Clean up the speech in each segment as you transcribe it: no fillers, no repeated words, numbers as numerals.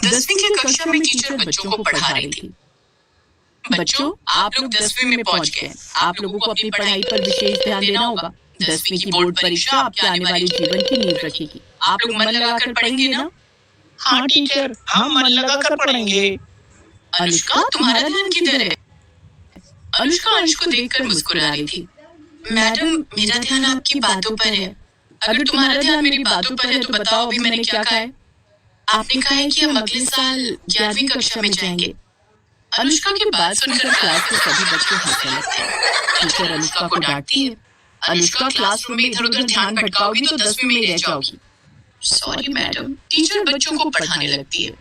10वीं की कक्षा में टीचर बच्चों को पढ़ा रही थी। बच्चों, आप लोग 10वीं में पहुंच गए। आप लोगों को अपनी पढ़ाई पर विशेष ध्यान देना होगा। 10वीं की बोर्ड परीक्षा आपके आने वाले जीवन की नींव रखेगी। आप लोग मन लगाकर पढ़ेंगे ना? हाँ टीचर, हम मन लगाकर पढ़ेंगे। अनुष्का, तुम्हारा ध्यान किधर है? अनुष्का अंश को देखकर मुस्कुरा रही थी। मैडम, मेरा ध्यान आपकी बातों पर है। अगर तुम्हारा ध्यान मेरी बातों पर है तो बताओ अभी मैंने क्या कहा है? आपने कहा है कि हम अगले साल 11वीं कक्षा में जाएंगे। अनुष्का की बात सुनकर क्लास के सभी बच्चे हंसने लगते हैं। टीचर अनुष्का को डांटती है। अनुष्का, क्लासरूम में इधर उधर ध्यान भटकाओगी तो 10वीं में ही रह जाओगी। Sorry madam. टीचर बच्चों को पढ़ाने लगती है।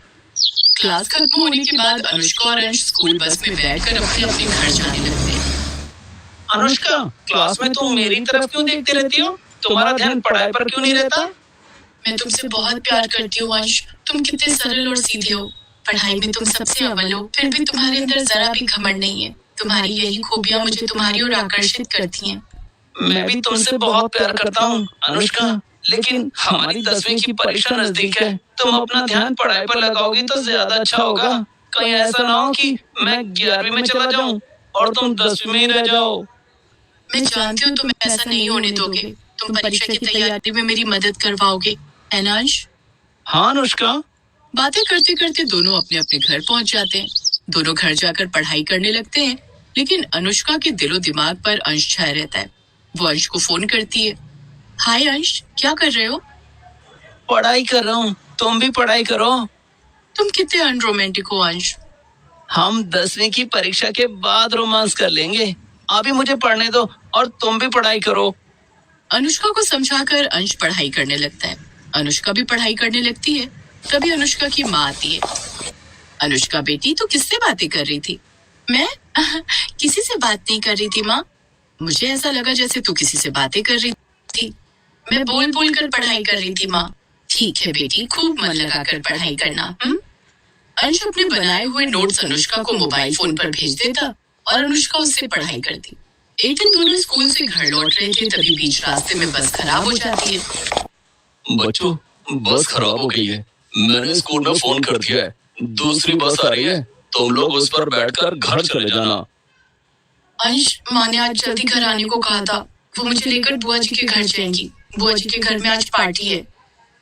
क्लास खत्म होने के बाद अनुष्का और अंश स्कूल बस में बैठकर अपने अपने घर जाने लगते हैं। अनुष्का, क्लास में तुम मेरी तरफ क्यों देखती रहती हो? तुम्हारा ध्यान पढ़ाई पर क्यों नहीं रहता? मैं तुमसे बहुत प्यार करती हूँ अंश। तुम कितने सरल और सीधे हो। पढ़ाई में तुम सबसे अव्वल हो, फिर भी तुम्हारे अंदर जरा भी घमंड नहीं है। तुम्हारी यही खूबियाँ मुझे तुम्हारी ओर आकर्षित करती हैं। मैं भी तुमसे बहुत प्यार करता हूँ अनुष्का, लेकिन हमारी 10वीं की परीक्षा नजदीक है। तुम अपना ध्यान पढ़ाई पर लगाओगी तो ज्यादा अच्छा होगा। कहीं ऐसा ना हो कि मैं 11वीं में चला जाऊँ और तुम 10वीं में ही रह जाओ। मैं जानती हूँ तुम ऐसा नहीं होने दोगे। तुम परीक्षा की तैयारी में मेरी मदद करवाओगे, है ना अंश? हाँ अनुष्का। बातें करते करते दोनों अपने अपने घर पहुंच जाते हैं। दोनों घर जाकर पढ़ाई करने लगते हैं, लेकिन अनुष्का के दिलो दिमाग पर अंश छाया रहता है। वो अंश को फोन करती है। हाय अंश, क्या कर रहे हो? पढ़ाई कर रहा हूँ, तुम भी पढ़ाई करो। तुम कितने अनरोमांटिक हो अंश। हम 10वीं की परीक्षा के बाद रोमांस कर लेंगे। अभी मुझे पढ़ने दो और तुम भी पढ़ाई करो। अनुष्का को समझाकर अंश पढ़ाई करने लगता है। अनुष्का भी पढ़ाई करने लगती है। तभी अनुष्का की माँ आती है। अनुष्का बेटी, तू किससे बातें कर रही थी? मैं किसी से बात नहीं कर रही थी माँ। मुझे ऐसा लगा जैसे तू किसी से बातें कर रही थी। मैं बोल बोल कर पढ़ाई कर रही थी माँ। ठीक है बेटी, खूब मन लगाकर पढ़ाई करना। अंश अपने बनाए हुए नोट्स अनुष्का को मोबाइल फोन पर भेज देता और अनुष्का उससे पढ़ाई करती। एक दिन दोनों स्कूल से घर लौट रहे थे, तभी बीच रास्ते में बस खराब हो जाती है। बच्चों, बस खराब हो गई है। मैंने स्कूल में फोन कर दिया है। दूसरी बस आ रही है, तुम लोग उस पर बैठकर घर चले जाना। अंश, माँ ने आज जल्दी घर आने को कहा था। वो मुझे लेकर बुआ जी के घर जाएंगी। बुआ जी के घर में आज पार्टी है।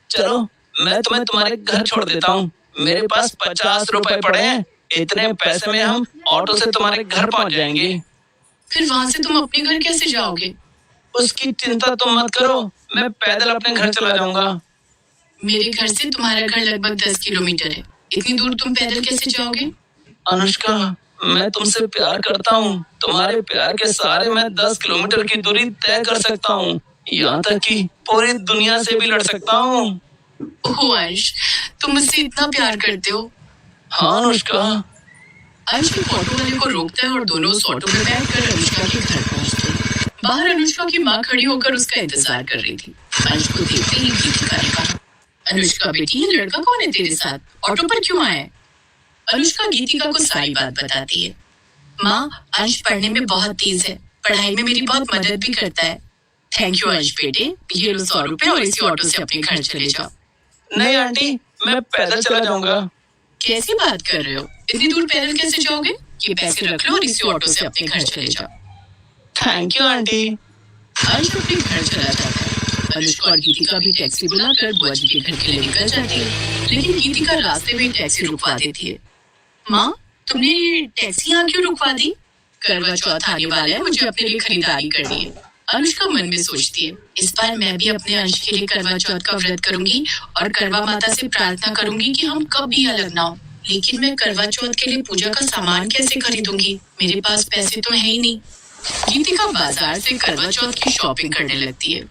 चलो, मैं तुम्हें तुम्हारे घर छोड़ देता हूँ। मेरे पास 50 रुपए पड़े हैं। इतने पैसे में हम ऑटो से तुम्हारे घर पहुँच जाएंगे। फिर वहाँ से तुम अपने घर कैसे जाओगे? उसकी चिंता तुम मत करो, मैं पैदल अपने घर चला जाऊंगा। मेरे घर से तुम्हारा घर लगभग 10 किलोमीटर है। इतनी दूर तुम पैदल कैसे जाओगे? अनुष्का, मैं तुमसे प्यार करता हूँ। तुम्हारे प्यार के सहारे मैं 10 किलोमीटर की दूरी तय कर सकता हूँ। यहाँ तक कि पूरी दुनिया से भी लड़ सकता हूँ। ओह अंश, तुम मुझसे इतना प्यार करते हो। हाँ अनुष्का। अंश ऑटो वाले को रोकता है और दोनों उस ऑटो में बैठकर अनुष्का के घर पहुंचते हैं। बाहर अनुष्का की माँ खड़ी होकर उसका इंतजार कर रही थी। अंश को देखते ही गीतिका ने कहा, अनुष्का बेटी, ये लड़का कौन है तेरे साथ? ऑटो पर क्यों आया? अनुष्का गीतिका को सारी बात बताती है। माँ, अंश पढ़ने में बहुत तेज है। पढ़ाई में मेरी बहुत मदद भी करता है। थैंक यू अंश बेटे। ये लो 100 रुपए और इसी ऑटो से अपने घर चले जाओ। नहीं आंटी, मैं पैदल चला जाऊंगा। कैसी बात कर रहे हो? इतनी दूर पैदल कैसे जाओगे? ये पैसे रख लो और इसी ऑटो से अपने घर चले जाओ। Thank you aunty. अंश अपने घर चला जाता है। अनुष्का और गीतिका भी टैक्सी बुलाकर बुआ जी के घर के लिए निकल जाती है, लेकिन गीतिका रास्ते में टैक्सी रुकवा देती है। माँ, तुमने टैक्सी यहाँ क्यों रुकवा दी? करवा चौथ आने वाला है, मुझे अपने लिए खरीदारी करनी है। अनुष्का मन में सोचती है, इस बार मैं भी अपने अंश के लिए करवा चौथ का व्रत करूंगी और करवा माता से प्रार्थना करूंगी कि हम कभी अलग ना हो। लेकिन मैं करवा चौथ के लिए पूजा का सामान कैसे खरीदूंगी? मेरे पास पैसे तो है ही नहीं। गीतिका बाजार से करवा चौथ की शॉपिंग करने लगती है।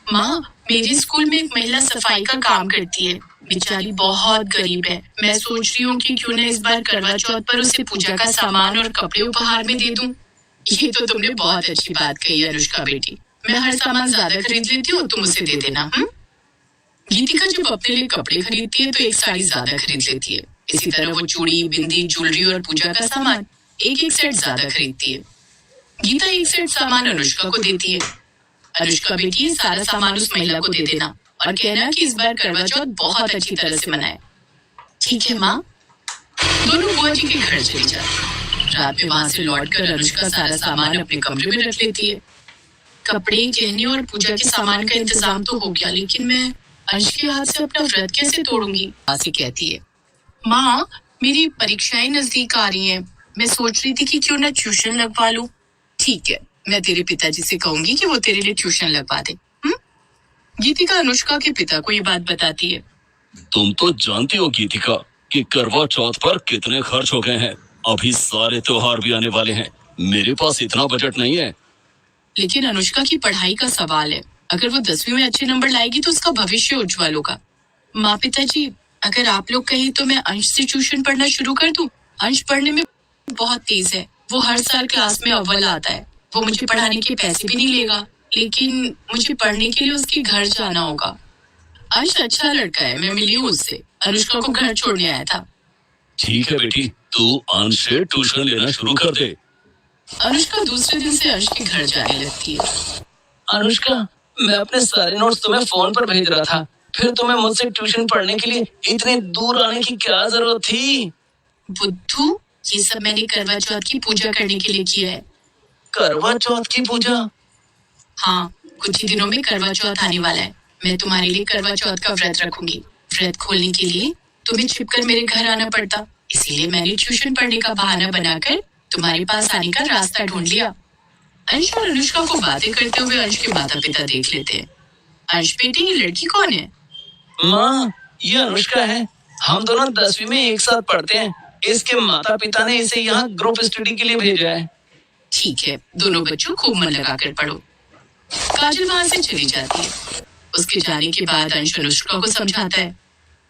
माँ, मेरे स्कूल में एक महिला सफाई का काम करती है। बेचारी बहुत गरीब है। मैं सोच रही हूँ कि क्यों न इस बार करवा चौथ पर उसे पूजा का सामान और कपड़े उपहार में दे दूं। ये तो तुमने बहुत अच्छी बात कही अनुष्का बेटी। मैं हर सामान ज्यादा खरीद लेती हूँ, तुम उसे दे देना। गीतिका जब अपने लिए कपड़े खरीदती है तो एक साड़ी ज्यादा खरीद लेती है। इसी तरह वो चूड़ी, बिंदी, ज्वेलरी और पूजा का सामान एक एक सेट ज्यादा खरीदती है। गीता एक सेट सामान अनुष्का को देती है। अनुष्का बेटी, सारा सामान उस महिला को दे देना और कहना कि इस बार करवा चौथ बहुत अच्छी तरह से मनाए। ठीक है माँ। दोनों बुआ जी के घर चली जाती। रात में वहां से लौटकर अनुष्का सारा सामान अपने कमरे में रख लेती है। कपड़े, गहने और पूजा के सामान का इंतजाम तो हो गया, लेकिन मैं अंश के हाथ से अपना व्रत कैसे तोड़ूंगी? माँ से कहती है, माँ मेरी परीक्षाएं नजदीक आ रही हैं। मैं सोच रही थी कि क्यों ना ट्यूशन लगवा लूं। ठीक है, मैं तेरे पिताजी से कहूंगी कि वो तेरे लिए ट्यूशन लगवा दे। गीतिका अनुष्का के पिता को ये बात बताती है। तुम तो जानती हो गीतिका कि करवा चौथ पर कितने खर्च हो गए हैं। अभी सारे त्योहार भी आने वाले हैं। मेरे पास इतना बजट नहीं है। लेकिन अनुष्का की पढ़ाई का सवाल है। अगर वो 10वीं में अच्छे नंबर लाएगी तो उसका भविष्य उज्जवल होगा। माँ पिताजी, अगर आप लोग कहें तो मैं अंश से ट्यूशन पढ़ना शुरू कर दूं। अंश पढ़ने में बहुत तेज है। वो हर साल क्लास में अव्वल आता है। वो मुझे पढ़ाने के पैसे भी नहीं लेगा, लेकिन मुझे पढ़ने के लिए उसके घर जाना होगा। अंश अच्छा लड़का है, मैं मिली हूँ उससे। अनुष्का को घर छोड़ने आया था। ठीक है बेटी, तू अंश से ट्यूशन लेना शुरू कर दे। अनुष्का दूसरे दिन से अंश के घर जाने लगती है। अनुष्का, मैं अपने सारे नोट्स तुम्हें फोन पर भेज रहा था। फिर तुम्हें मुझसे ट्यूशन पढ़ने के लिए इतने दूर आने की क्या जरूरत थी? बुद्धू, ये सब मैंने करवा चौथ की पूजा करने के लिए किया है। करवा चौथ की पूजा? हाँ, कुछ ही दिनों में करवा चौथ आने वाला है। मैं तुम्हारे लिए करवा चौथ का व्रत रखूंगी। व्रत खोलने के लिए तुम्हें छिपकर मेरे घर आना पड़ता, इसीलिए मैंने ट्यूशन पढ़ने का बहाना बनाकर तुम्हारे पास आने का रास्ता ढूंढ लिया। अंश और अनुष्का को बातें करते हुए अंश के माता पिता देख लेते हैं। अंश बेटे, ये लड़की कौन है? माँ, ये अनुष्का है। हम दोनों 10वीं में एक साथ पढ़ते हैं। इसके माता पिता ने इसे यहाँ ग्रुप स्टडी के लिए भेजा है। ठीक है, दोनों बच्चों खूब मन लगाकर पढ़ो। काजल वहां से चली जाती है। उसके जाने के बाद अंश अनुष्का को समझाता है।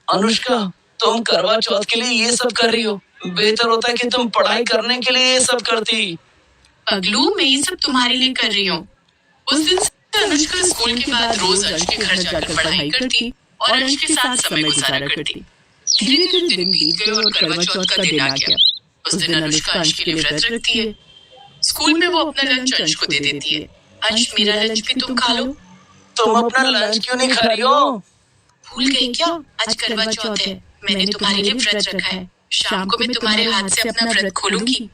अनुष्का, तुम करवा चौथ के लिए ये सब कर रही हो। बेहतर होता है कि तुम पढ़ाई करने के लिए ये सब करती। पगलू, मैं ये सब तुम्हारे लिए कर रही हूँ। उस दिन से अनुष्का स्कूल के बाद रोज अंश के घर जाकर पढ़ाई करती और अंश के साथ समय गुजारा करती। धीरे धीरे दिन बीत गए और करवा चौथ का दिन आ गया। उस दिन अनुष्का अंश के लिए व्रत रखती है। स्कूल में वो अपना लंच अंश को दे देती है। अंश, मेरा लंच भी तुम खा लो। तुम अपना लंच क्यों नहीं खा रही हो? भूल गई क्या? आज करवा चौथ है। मैंने तुम्हारे लिए व्रत रखा है। शाम को मैं तुम्हारे हाथ से अपना व्रत खोलूंगी।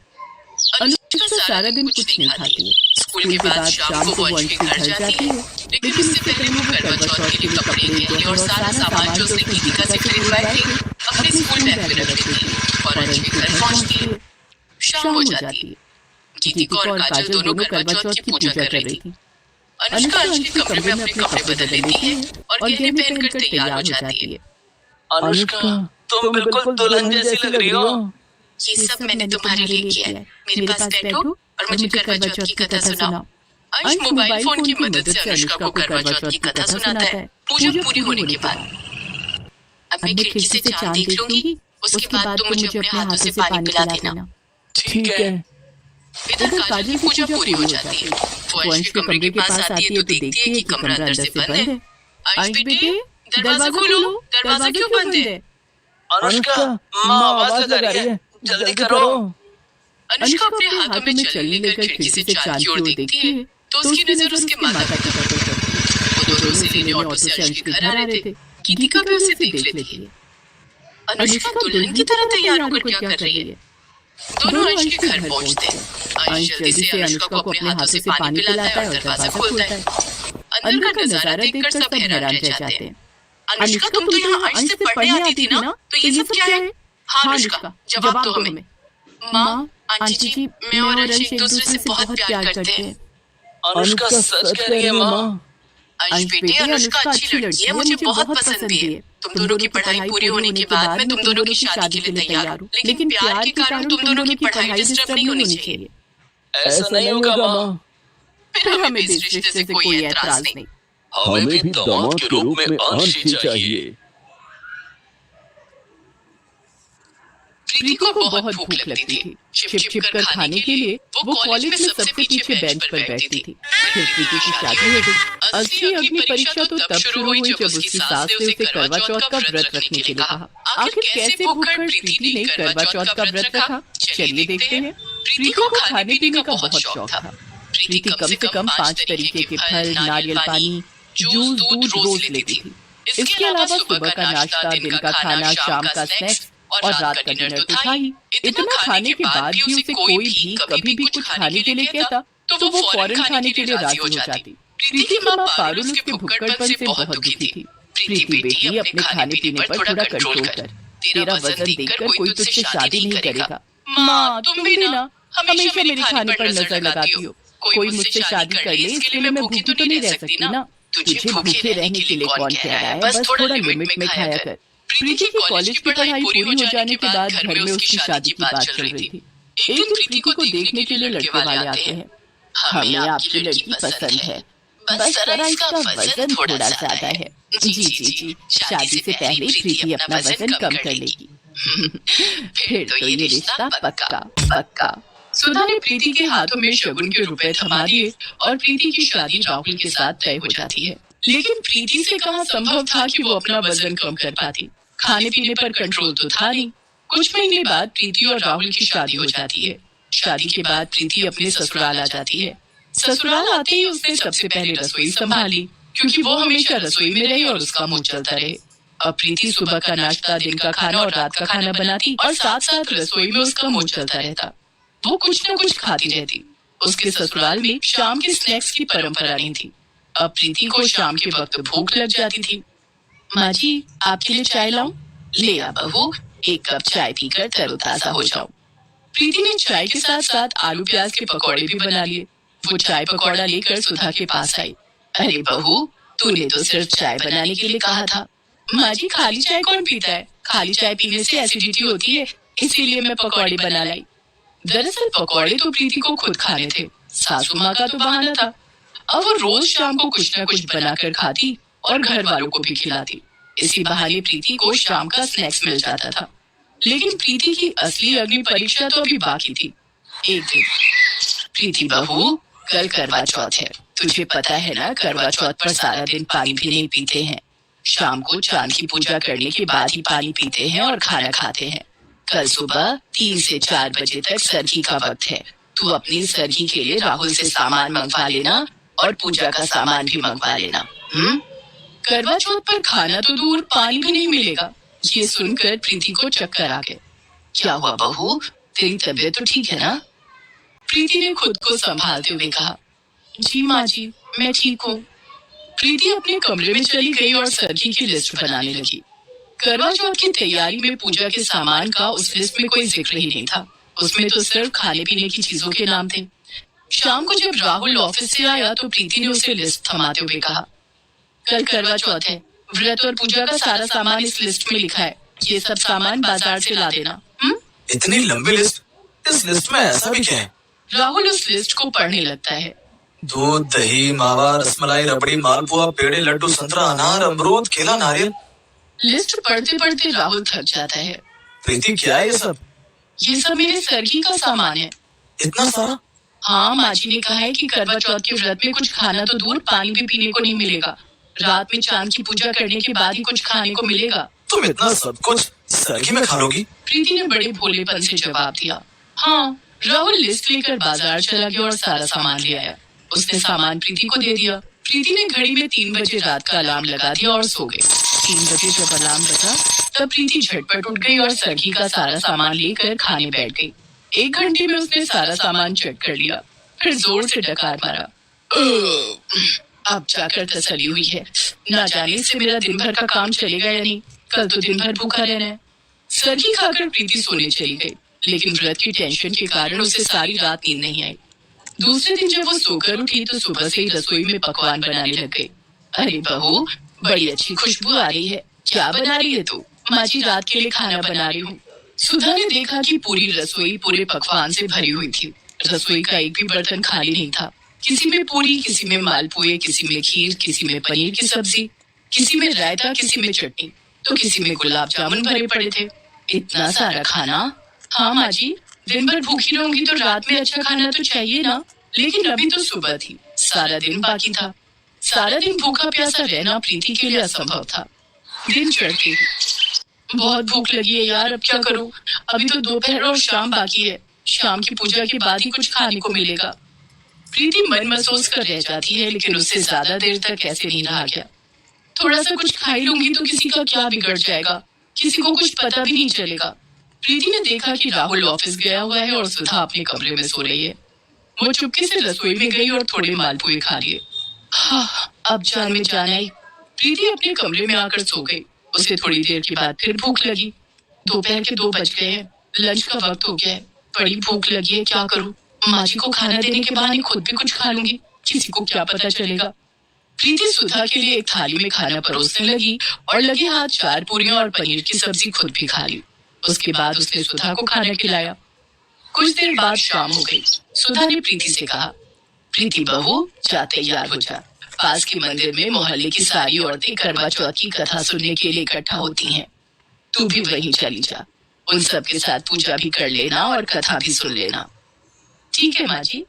अनुष्का सारा दिन कुछ नहीं खाती है। स्कूल के बाद शाम को वो अंश के घर जाती है, लेकिन उससे पहले वो करवा चौथ के लिए कपड़े, गहने और सारा सामान जो उसने गीतिका से खरीदवाए थे अपने स्कूल बैग में रख देती है और अंश के घर पहुंचती है। शाम हो जाती है। गीतिका और काजल दोनों करवा चौथ की पूजा कर रही थी। अनुष्का अंश के कमरे में अपने कपड़े बदल लेती है और गहने पहनकर तैयार हो जाती है। अनुष्का, तुम बिल्कुल दुल्हन जैसी लग रही हो। ये सब मैंने तुम्हारे लिए किया है। मेरे पास बैठो और मुझे करवा चौथ की कथा सुनाओ। अंश मोबाइल फोन की मदद से अनुष्का को करवा चौथ की कथा सुनाता है। पूजा पूरी होने के बाद अब मैं खिड़की से चांद देख लूंगी। उसके बाद तुम मुझे अपने हाथों से पानी पिला देना। ठीक है। इधर काजल की पूजा पूरी हो जाती है। वो अंश के कमरे के पास आती है तो देखती है कि कमरा अंदर से बंद है। अंश बेटे, दरवाजा खोलो। दरवाजा क्यों बंद है? अनुष्का, माँ आवाज लगा रही है, जल्दी करो। अनुष्का अपने हाथों में चलनी लेकर खिड़की से चांद की ओर देखती है तो उसकी नजर उसके माता पिता पर पड़ती है। वो दोनों सीधे ऑटो से अंश के घर आ रहे थे। गीतिका भी उसे देख लेती है। अनुष्का दुल्हन की तरह तैयार होकर क्या कर रही है? दोनों अंश के घर पहुंचते हैं। अंश जल्दी से अनुष्का को अपने हाथों से पानी पिलाता है और दरवाजा खोलता है। अंदर का नजारा देखकर सब हैरान रह जाते हैं। अनुष्का, तुम तो यहाँ अंश से पढ़ने आती थी ना, तो ये सब क्या है? हाँ अनुष्का, जवाब दो हमें। माँ, आंटी जी, मैं और अंश एक दूसरे से बहुत प्यार करते हैं। अनुष्का सच कह रही है माँ। अंश बेटे, अनुष्का अच्छी लड़की है, मुझे बहुत पसंद भी है। तुम दोनों की पढ़ाई पूरी होने के बाद मैं तुम दोनों की शादी के लिए तैयार हूँ, लेकिन प्यार के कारण तुम दोनों की पढ़ाई डिस्टर्ब नहीं होनी चाहिए। ऐसा नहीं होगा माँ। फिर हमें इस रिश्ते से कोई एतराज नहीं। हमें भी दामाद के रूप में अंश ही चाहिए। प्रीति को बहुत भूख लगती थी। छिप छिप कर खाने के लिए वो कॉलेज में सबसे पीछे बेंच पर बैठती थी। फिर प्रीति की शादी हो गई। असली अग्नि परीक्षा तो तब शुरू हुई जब उसकी सास ने उसे करवा चौथ का व्रत रखने के लिए कहा। आखिर कैसे भूखकर प्रीति ने करवा चौथ का व्रत रखा, चलिए देखते हैं। प्रीति को खाने पीने का बहुत शौक था। प्रीति कम से कम 5 तरीके के फल, नारियल पानी, जूस, दूध रोज लेती थी। इसके अलावा सुबह का नाश्ता, दिन का खाना, शाम का स्नैक्स और रात का डिनर तो था ही। इतना खाने के बाद भी उसे कोई भी कभी भी कुछ खाने के लिए कहता तो वो फौरन खाने के लिए राजी हो जाती। प्रीति की माँ पारुल उसके भुक्कड़पन से बहुत दुखी थी। प्रीति बेटी, अपने खाने पीने पर थोड़ा कंट्रोल कर। तेरा वजन देखकर कोई तुझसे शादी नहीं करेगा। माँ, तुम भी ना हमेशा मेरे खाने पर नजर लगाती हो। कोई मुझसे शादी कर ले इसके लिए मैं भूखी तो नहीं रह सकती ना। तुझे भूखे रहने के लिए कौन कह रहा है, बस थोड़ा लिमिट में खाया कर। प्रीति की कॉलेज की पढ़ाई पूरी हो जाने के बाद घर में उसकी शादी की बात चल रही थी। एक दिन प्रीति को देखने के लिए लड़के वाले आते हैं। हमें आपकी लड़की पसंद है, बस जरा इसका वजन थोड़ा ज्यादा है। जी जी जी, शादी से पहले प्रीति अपना वजन कम कर लेगी। फिर तो ये रिश्ता पक्का पक्का। सुधा ने प्रीति के हाथों में शगुन के रुपए थमा दिए और प्रीति की शादी राहुल के साथ तय हो जाती है। लेकिन प्रीति से कहाँ संभव था कि वो अपना वजन कम कर पाती। खाने पीने पर कंट्रोल तो था नहीं। कुछ महीने बाद प्रीति और राहुल की शादी हो जाती है। शादी के बाद प्रीति अपने ससुराल आ जाती है। ससुराल आते ही उसने सबसे पहले रसोई संभाली, क्योंकि वो हमेशा रसोई में रही और उसका मुंह चलता रहे। अब प्रीति सुबह का नाश्ता, दिन का खाना और रात का खाना बनाती और साथ साथ रसोई में उसका मुंह चलता रहता। वो कुछ न कुछ खाती रहती। उसके ससुराल में शाम के स्नैक्स की परंपरा नहीं थी। अब प्रीति को शाम के वक्त भूख लग जाती थी। माँ जी, आपके लिए चाय लाऊं? ले आ बहू, एक कप चाय पीकर तरोताजा हो जाओ। प्रीति ने चाय के साथ साथ आलू प्याज के पकौड़े भी बना लिए। वो चाय पकौड़ा लेकर सुधा के पास आई। अरे बहू, तूने तो सिर्फ चाय बनाने के लिए कहा था। माँ जी, खाली चाय कौन पीता है? खाली चाय पीने से एसिडिटी होती है, इसीलिए मैं पकौड़े बना लाई। दरअसल पकौड़े तो प्रीति को खुद खाने थे, सासू माँ का तो बहाना था। अब वो रोज शाम को कुछ न कुछ बनाकर खाती और घर वालों को भी खिलाती। इसी बहाने प्रीति को शाम का स्नैक्स मिल जाता था। लेकिन प्रीति की असली अग्नि परीक्षा तो अभी बाकी थी। एक दिन, प्रीति बहू, कल करवा चौथ है। तुझे पता है ना, करवा चौथ पर सारा दिन पानी भी नहीं पीते हैं। शाम को चांद की पूजा करने के बाद ही पानी पीते हैं और खाना खाते हैं। कल सुबह 3 से 4 बजे तक सरगी का वक्त है। तू अपनी सरगी के लिए राहुल से सामान मंगवा लेना और पूजा का सामान भी मंगवा लेना। करवा चौथ पर खाना तो दूर, पानी भी नहीं मिलेगा। ये सुनकर प्रीति को चक्कर आ गए। क्या हुआ बहू, तेरी तबीयत तो ठीक है ना? प्रीति ने खुद को संभालते हुए कहा। जी माँ जी, मैं ठीक हूँ। प्रीति अपने कमरे में चली गई और सरगी की लिस्ट बनाने लगी। करवा चौथ की तैयारी में पूजा के सामान का उस लिस्ट में कोई जिक्र ही नहीं था। उसमें तो सिर्फ खाने पीने की चीजों के नाम थे। शाम को जब राहुल ऑफिस से आया तो प्रीति ने उसे लिस्ट थमाते हुए कहा, कल करवा चौथ है, व्रत और पूजा का सारा सामान इस लिस्ट में लिखा है। ये सब सामान बाजार से ला देना। इतनी लंबी लिस्ट? इस लिस्ट में ऐसा भी क्या है? राहुल उस लिस्ट को पढ़ने लगता है। दूध, दही, मावा, रसमलाई, रबड़ी, मालपुआ, पेड़े, लड्डू, संतरा, अनार, अमरूद, केला, नारियल। लिस्ट पढ़ते पढ़ते राहुल थक जाता है। प्रीति, क्या है ये सब? ये सब मेरे सरगी का सामान है। इतना सारा? हाँ, माँ जी ने कहा है कि करवा चौथ के व्रत में कुछ खाना तो दूर, पानी भी पीने को नहीं मिलेगा। रात में चांद की पूजा करने के बाद ही कुछ खाने को मिलेगा। तुम इतना सब कुछ सरगी में खा लोगी? प्रीति ने बड़े भोलेपन से जवाब दिया। हाँ। राहुल लिस्ट लेकर बाजार चला गया और सारा सामान ले आया। उसने सामान प्रीति को दे दिया। प्रीति ने घड़ी में 3 बजे रात का अलार्म लगा दिया और सो गई। 3 बजे जब अलार्म बजा तब प्रीति झटपट उठ गई और सरगी का सारा सामान लेकर खाने बैठ गई। 1 घंटे में उसने सारा सामान चेक कर लिया, फिर जोर से डकार मारा। अब जाकर तसल्ली हुई है, ना जाने इससे मेरा दिन भर का काम चलेगा या नहीं। कल तो दिन भर भूखा रहना है। सरगी खाकर प्रीति सोने चली गई, लेकिन व्रत की टेंशन के कारण उसे सारी रात नींद नहीं आई। दूसरे दिन जब वो सोकर उठी तो सुबह से ही रसोई में पकवान बनाने लग गई। अरे बहू, बड़ी अच्छी खुशबू आ रही है। क्या बना रही है तू? माँ जी, रात के लिए खाना बना रही हूँ। सुधा ने देखा कि पूरी रसोई पूरे पकवान से भरी हुई थी। रसोई का एक भी बर्तन खाली नहीं था। किसी में पूरी, किसी में मालपुए, किसी में खीर, किसी में पनीर की सब्जी, किसी में रायता, किसी में चटनी, तो किसी में गुलाब जामुन भरे पड़े थे। इतना सारा खाना? हाँ माँ जी, दिन भर भूखी रहूंगी तो रात में अच्छा खाना तो चाहिए ना। लेकिन अभी तो सुबह थी, सारा दिन बाकी था। सारा दिन भूखा प्यासा रहना प्रीति के लिए असंभव था। दिन चढ़ते ही, बहुत भूख लगी है यार, अब क्या करूं? अभी तो दोपहर और शाम बाकी है। शाम की पूजा के बाद ही कुछ खाने को मिलेगा। प्रीति मन महसूस कर रह जाती है, लेकिन उससे ज्यादा देर तक कैसे नहीं रहा गया। थोड़ा सा कुछ खा ही लूंगी तो किसी का क्या बिगड़ जाएगा, किसी को कुछ पता भी नहीं चलेगा। प्रीति ने देखा कि राहुल ऑफिस गया हुआ है और सुधा अपने कमरे में सो रही है। वो चुपके से रसोई में गई और थोड़े मालपुए खा लिए। हाँ, अब जान में जान आई। प्रीति अपने कमरे में आकर सो गई। उसे थोड़ी देर के बाद फिर भूख लगी। दोपहर के 2 बज गए हैं, लंच का वक्त हो गया है। बड़ी भूख लगी है, क्या करूं? माँ जी को खाना देने के बहाने खुद भी कुछ खा लूंगी, किसी को क्या पता चलेगा। प्रीति सुधा के लिए एक थाली में खाना परोसने लगी और लगे हाथ 4 पूरियां और पनीर की सब्जी खुद भी खा ली। उसके बाद उसने सुधा को खाना खिलाया। कुछ देर बाद शाम हो गई। सुधा ने प्रीति से कहा, प्रीति बहू, जा तैयार हो जा। पास के मंदिर में मोहल्ले की सारी औरतें करवा चौथ की कथा सुनने के लिए इकट्ठा होती हैं। तू भी वहीं चली जा। उन सब के साथ पूजा भी कर लेना और कथा भी सुन लेना। ठीक है माँ जी।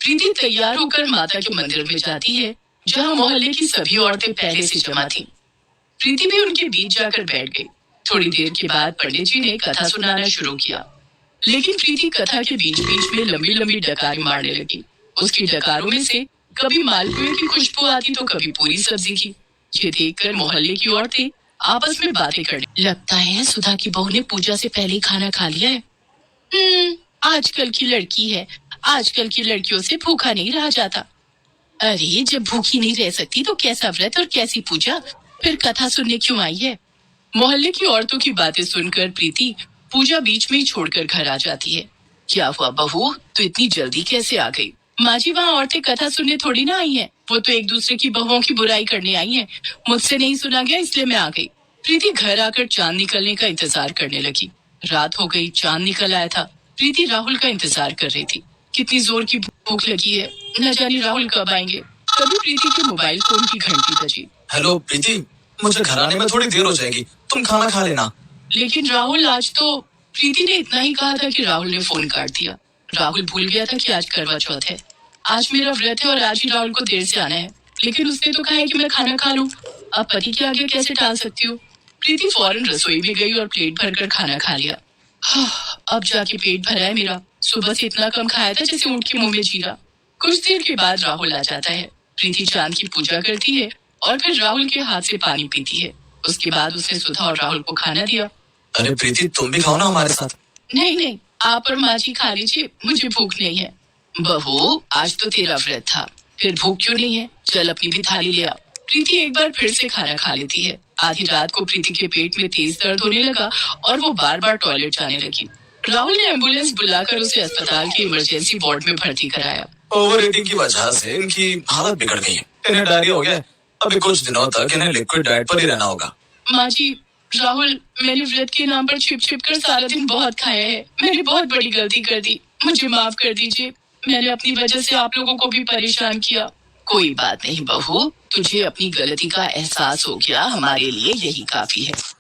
प्रीति तैयार होकर माता के मंदिर में जाती है, जहाँ मोहल्ले की सभी औरतें पहले से जमा थीं। प्रीति भी उनके बीच जाकर बैठ गई। थोड़ी देर के बाद पंडित जी ने कथा सुनाना शुरू किया, लेकिन प्रीति कथा के बीच बीच में लंबी लंबी डकारी मारने लगी। उसकी डकारों में से कभी मालपुए की खुशबू आती तो कभी पूरी सब्जी की। ये देखकर मोहल्ले की औरतें आपस में बातें करने लगता है सुधा की बहू ने पूजा से पहले ही खाना खा लिया है। आजकल की लड़की है, आजकल की लड़कियों से भूखा नहीं रहा जाता। अरे जब भूखी नहीं रह सकती तो कैसा व्रत और कैसी पूजा, फिर कथा सुनने क्यों आई है? मोहल्ले की औरतों की बातें सुनकर प्रीति पूजा बीच में ही छोड़कर घर आ जाती है। क्या हुआ बहू, तू इतनी जल्दी कैसे आ गई? माँ जी, वहाँ औरतें कथा सुनने थोड़ी ना आई हैं, वो तो एक दूसरे की बहुओं की बुराई करने आई हैं। मुझसे नहीं सुना गया इसलिए मैं आ गई। प्रीति घर आकर चांद निकलने का इंतजार करने लगी। रात हो गई, चांद निकल आया था। प्रीति राहुल का इंतजार कर रही थी। कितनी जोर की भूख लगी है, न जाने राहुल कब आएंगे। तभी प्रीति के मोबाइल फोन की घंटी बजी। हेलो प्रीति, मुझे घर आने में थोड़ी देर हो जाएगी, तुम खाना खा लेना। लेकिन राहुल आज तो। प्रीति ने इतना ही कहा था कि राहुल ने फोन काट दिया। राहुल भूल गया था कि आज करवा चौथ है। आज मेरा व्रत है और आज ही राहुल को देर से आना है, लेकिन उसने तो कहा है कि मैं खाना खा लूं। अब पति के आगे कैसे टाल सकती हूँ? प्रीति फौरन रसोई में गई और प्लेट भरकर खाना खा लिया। अब जाके पेट भरा है मेरा। सुबह से इतना कम खाया था जैसे ऊंट के मुंह में जीरा। कुछ देर के बाद राहुल आ जाता है। प्रीति चांद की पूजा करती है और फिर राहुल के हाथ से पानी पीती है। उसके बाद उसने सुधा और राहुल को खाना दिया। अरे प्रीति, तुम भी खाओ ना हमारे साथ। नहीं नहीं, आप और माँ जी खा लीजिए, मुझे भूख नहीं है। बहू, आज तो तेरा व्रत था, फिर भूख क्यों नहीं है? चल अपनी भी थाली ले आ। प्रीति एक बार फिर से खाना खा लेती है। आधी रात को प्रीति के पेट में तेज दर्द होने लगा और वो बार बार टॉयलेट जाने लगी। राहुल ने एम्बुलेंस बुलाकर उसे अस्पताल के इमरजेंसी वार्ड में भर्ती कराया। ओवर ईटिंग की वजह से इनकी हालत बिगड़ गई है। इन्हें डायरिया हो गया है। अभी कुछ दिनों तक इन्हें लिक्विड डाइट पर ही रहना होगा। माँ जी, राहुल, मैंने व्रत के नाम पर छिप छिप कर सारा दिन बहुत खाया है। मैंने बहुत बड़ी गलती कर दी, मुझे माफ कर दीजिए। मैंने अपनी वजह से आप लोगों को भी परेशान किया। कोई बात नहीं बहू, तुझे अपनी गलती का एहसास हो गया, हमारे लिए यही काफी है।